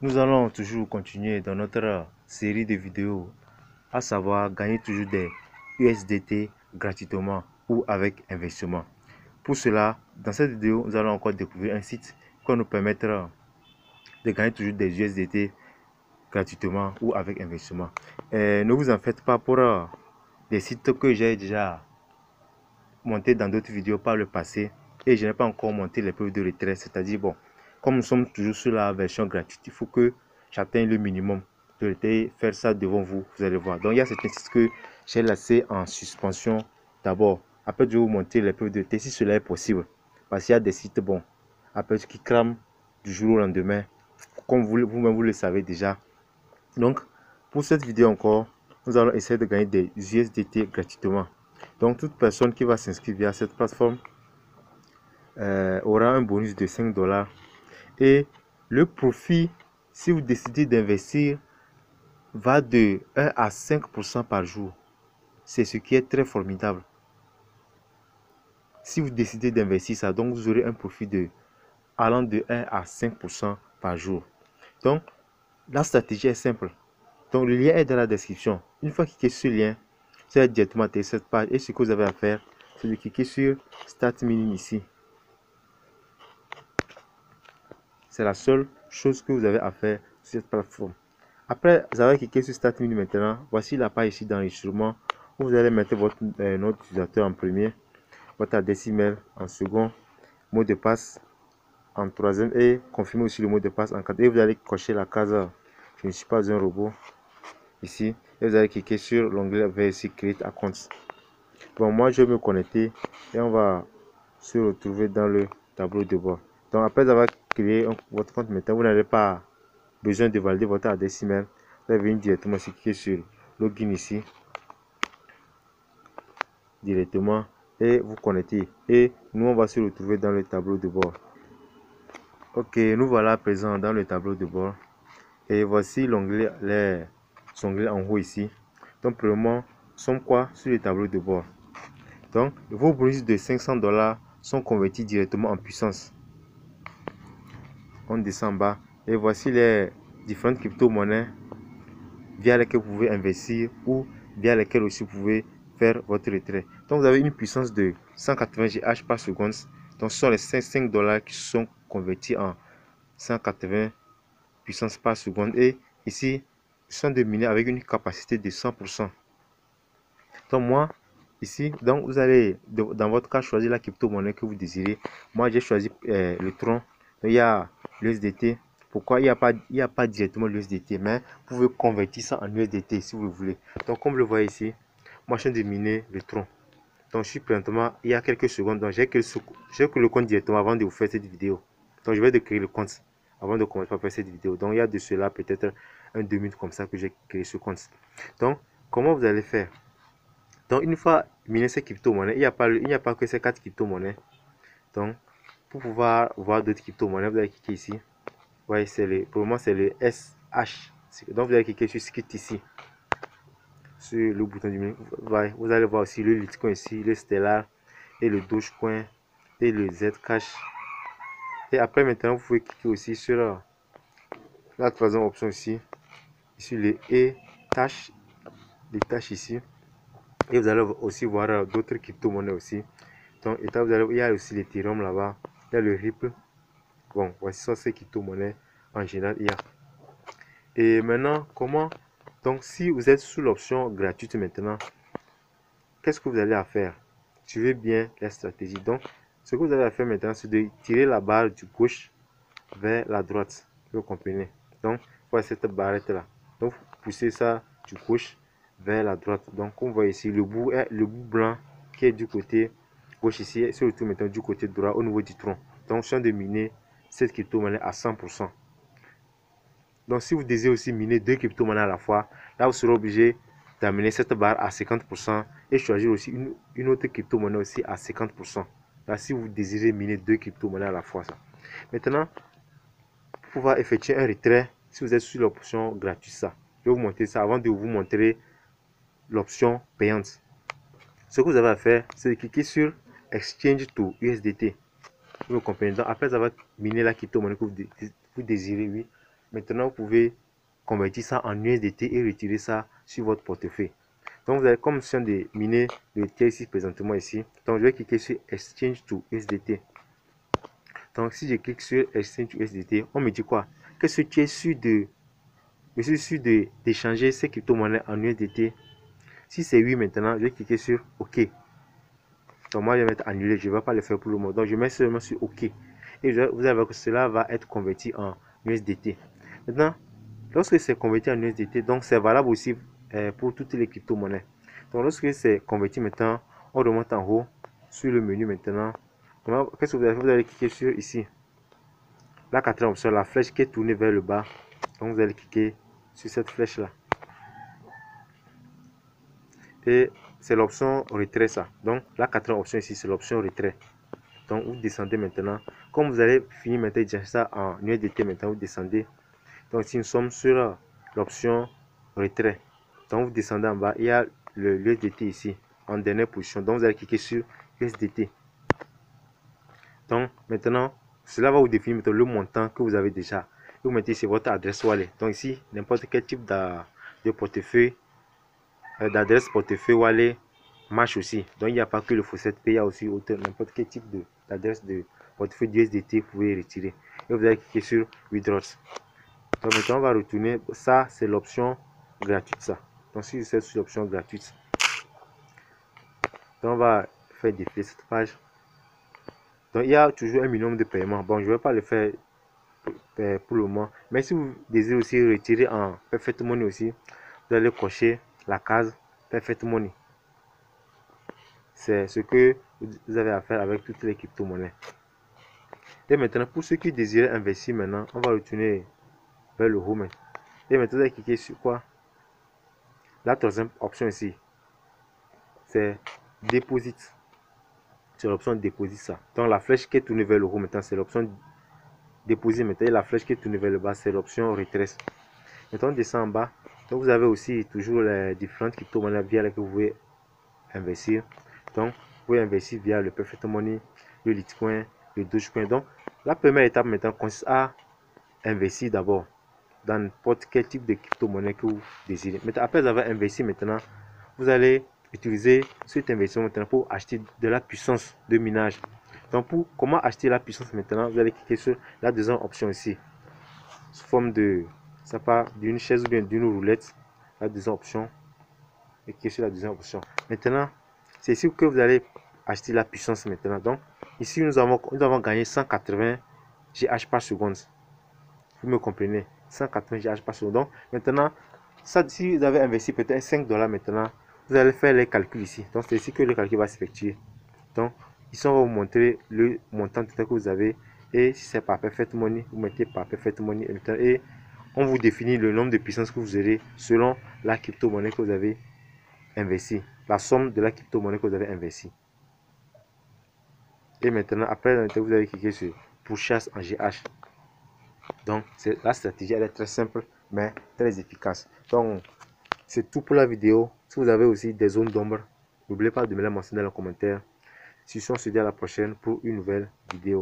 Nous allons toujours continuer dans notre série de vidéos, à savoir gagner toujours des USDT gratuitement ou avec investissement. Pour cela, dans cette vidéo, nous allons encore découvrir un site qui va nous permettre de gagner toujours des USDT gratuitement ou avec investissement. Ne vous en faites pas pour des sites que j'ai déjà montés dans d'autres vidéos par le passé et je n'ai pas encore monté les preuves de retrait, c'est-à-dire bon, comme nous sommes toujours sur la version gratuite, il faut que j'atteigne le minimum de retrait. Faire ça devant vous, vous allez voir. Donc il y a certains sites que j'ai laissé en suspension d'abord. Après, je vais vous montrer les preuves de retrait si cela est possible. Parce qu'il y a des sites bon, après qui crament du jour au lendemain, comme vous-même vous le savez déjà. Donc pour cette vidéo encore, nous allons essayer de gagner des USDT gratuitement. Donc toute personne qui va s'inscrire via cette plateforme aura un bonus de 5 $. Et le profit, si vous décidez d'investir, va de 1 à 5% par jour. C'est ce qui est très formidable. Si vous décidez d'investir ça, donc vous aurez un profit allant de 1 à 5% par jour. Donc la stratégie est simple. Donc le lien est dans la description. Une fois cliquez sur ce lien, vous allez directement à cette page et ce que vous avez à faire, c'est de cliquer sur Start Mining ici. C'est la seule chose que vous avez à faire sur cette plateforme. Après, vous avez cliqué sur Start Mining maintenant. Voici la page ici d'enregistrement où vous allez mettre votre nom d'utilisateur en premier, votre adresse email en second, mot de passe en troisième et confirmer aussi le mot de passe en quatrième. Et vous allez cocher la case je ne suis pas un robot ici et vous allez cliquer sur l'onglet VSC Create Account. Bon, moi je vais me connecter et on va se retrouver dans le tableau de bord. Donc après avoir créé votre compte maintenant, vous n'avez pas besoin de valider votre adresse email. Vous allez venir directement cliquer sur login ici directement et vous connecter et nous on va se retrouver dans le tableau de bord. Ok, nous voilà à présent dans le tableau de bord et voici l'onglet les onglets en haut ici. Donc premièrement, sommes quoi sur le tableau de bord. Donc vos bonus de 500 $ sont convertis directement en puissance. On descend en bas et voici les différentes crypto-monnaies via lesquelles vous pouvez investir ou via lesquelles aussi vous pouvez faire votre retrait. Donc vous avez une puissance de 180 GH par seconde. Donc ce sont les 5 $ qui sont convertis en 180 puissance par seconde. Et ici, ils sont dominés avec une capacité de 100%. Donc moi, ici, donc vous allez dans votre cas choisir la crypto-monnaie que vous désirez. Moi, j'ai choisi le Tron. Il y a l'USDT. Pourquoi il n'y a pas directement l'USDT, mais vous pouvez convertir ça en USDT si vous le voulez. Donc comme vous le voyez ici, moi je viens de miner le Tron. Donc je suis présentement, il y a quelques secondes, donc j'ai créé le compte directement avant de vous faire cette vidéo. Donc je vais de créer le compte avant de commencer à faire cette vidéo. Donc il y a de cela peut-être 2 minutes comme ça que j'ai créé ce compte. Donc comment vous allez faire? Donc une fois miné ces crypto-monnaies, il n'y a pas que ces 4 crypto-monnaies. Donc pour pouvoir voir d'autres crypto-monnaies, vous allez cliquer ici. Vous voyez, pour le moment c'est le SH. Donc vous allez cliquer sur Script ici. Sur le bouton du menu. Vous allez voir aussi le Litecoin ici, le Stellar et le Dogecoin et le Zcash. Et après maintenant vous pouvez cliquer aussi sur la troisième option ici, sur les E-Tash, les tâches ici. Et vous allez aussi voir d'autres crypto-monnaies aussi. Donc il y a aussi l'Ethereum là-bas, il y a le Ripple. Bon, voici ces crypto-monnaies en général il y a. Et maintenant, comment? Donc si vous êtes sous l'option gratuite maintenant, qu'est-ce que vous allez à faire? Suivez bien la stratégie. Donc ce que vous avez à faire maintenant, c'est de tirer la barre du gauche vers la droite. Vous comprenez? Donc voici cette barrette là. Donc vous poussez ça du gauche vers la droite. Donc comme vous voyez ici, le bout blanc qui est du côté gauche ici se retrouve maintenant du côté droit au niveau du tronc. Donc je suis en train de miner cette crypto-monnaie à 100%. Donc si vous désirez aussi miner 2 crypto-monnaies à la fois, là vous serez obligé d'amener cette barre à 50% et choisir aussi une autre crypto-monnaie aussi à 50%. Là si vous désirez miner 2 crypto-monnaies à la fois. Ça. Maintenant, pour pouvoir effectuer un retrait, si vous êtes sur l'option gratuite, ça, je vais vous montrer ça avant de vous montrer l'option payante. Ce que vous avez à faire, c'est de cliquer sur Exchange to USDT. Vous comprenez? Donc après avoir miné la crypto-monnaie que vous désirez, oui. maintenant vous pouvez convertir ça en USDT et retirer ça sur votre portefeuille. Donc vous avez comme option de miner le Ether ici présentement ici. Donc je vais cliquer sur Exchange to USDT. Donc si je clique sur Exchange to USDT, on me dit quoi? Qu'est-ce que tu es sûr de... Je suis sûr d'échanger ces crypto-monnaies en USDT. Si c'est oui maintenant, je vais cliquer sur OK. Donc moi je vais mettre annuler, je ne vais pas le faire pour le moment. Donc je mets seulement sur OK. Et vous allez voir que cela va être converti en USDT. Maintenant, lorsque c'est converti en USDT, donc c'est valable aussi pour toutes les crypto-monnaies. Donc lorsque c'est converti maintenant, on remonte en haut sur le menu maintenant. Qu'est-ce que vous allez faire? Vous allez cliquer sur ici. La quatrième option, la flèche qui est tournée vers le bas. Donc vous allez cliquer sur cette flèche là. Et c'est l'option retrait ça. Donc la quatrième option ici, c'est l'option retrait. Donc vous descendez maintenant. Comme vous allez finir maintenant de chercher ça en USDT maintenant, vous descendez. Donc ici nous sommes sur l'option retrait. Donc vous descendez en bas, il y a le USDT ici en dernière position. Donc vous allez cliquer sur USDT. Donc maintenant, cela va vous définir le montant que vous avez déjà. Vous mettez ici votre adresse wallet. Donc ici, n'importe quel type de portefeuille, d'adresse portefeuille wallet marche aussi. Donc il n'y a pas que le Faucet Pay, il y a aussi n'importe quel type d'adresse de portefeuille d'USDT vous pouvez retirer. Et vous allez cliquer sur Withdraws. Donc maintenant on va retourner. Ça c'est l'option gratuite ça. Donc si c'est sur l'option gratuite, donc on va faire défiler cette page. Donc il y a toujours un minimum de paiement. Bon, je ne vais pas le faire pour le moment. Mais si vous désirez aussi retirer en Perfect Money aussi, vous allez cocher la case Perfect Money. C'est ce que vous avez à faire avec toutes les crypto-monnaies. Et maintenant, pour ceux qui désirent investir maintenant, on va retourner vers le home. Et maintenant, vous allez cliquer sur quoi? La troisième option ici, c'est Deposit. C'est l'option Deposit ça. Donc la flèche qui est tournée vers le haut maintenant, c'est l'option Deposit maintenant. Et la flèche qui est tournée vers le bas, c'est l'option Retrace. Maintenant, on descend en bas. Donc vous avez aussi toujours les différentes crypto-monnaies via lesquelles vous pouvez investir. Donc vous pouvez investir via le Perfect Money, le Litecoin, le Dogecoin. Donc la première étape maintenant consiste à investir d'abord dans n'importe quel type de crypto-monnaie que vous désirez. Maintenant, après avoir investi maintenant, vous allez utiliser cet investissement maintenant pour acheter de la puissance de minage. Donc pour comment acheter la puissance maintenant, vous allez cliquer sur la deuxième option ici, sous forme de, ça part d'une chaise ou bien d'une roulette, la deuxième option, et cliquez sur la deuxième option. Maintenant, c'est ici que vous allez acheter la puissance maintenant. Donc ici nous avons gagné 180 GH par seconde. Vous me comprenez, 180 GH par seconde. Donc maintenant, ça, si vous avez investi peut-être 5 $ maintenant, vous allez faire les calculs ici. Donc c'est ici que le calcul va s'effectuer. Donc ici on va vous montrer le montant total que vous avez. Et si c'est par Perfect Money, vous mettez par Perfect Money et on vous définit le nombre de puissance que vous aurez selon la crypto-monnaie que vous avez investi, la somme de la crypto-monnaie que vous avez investi. Et maintenant, après, vous allez cliquer sur Pourchasse en GH. Donc la stratégie, elle est très simple mais très efficace. Donc c'est tout pour la vidéo. Si vous avez aussi des zones d'ombre, n'oubliez pas de me les mentionner dans les commentaires. Si on se dit à la prochaine pour une nouvelle vidéo.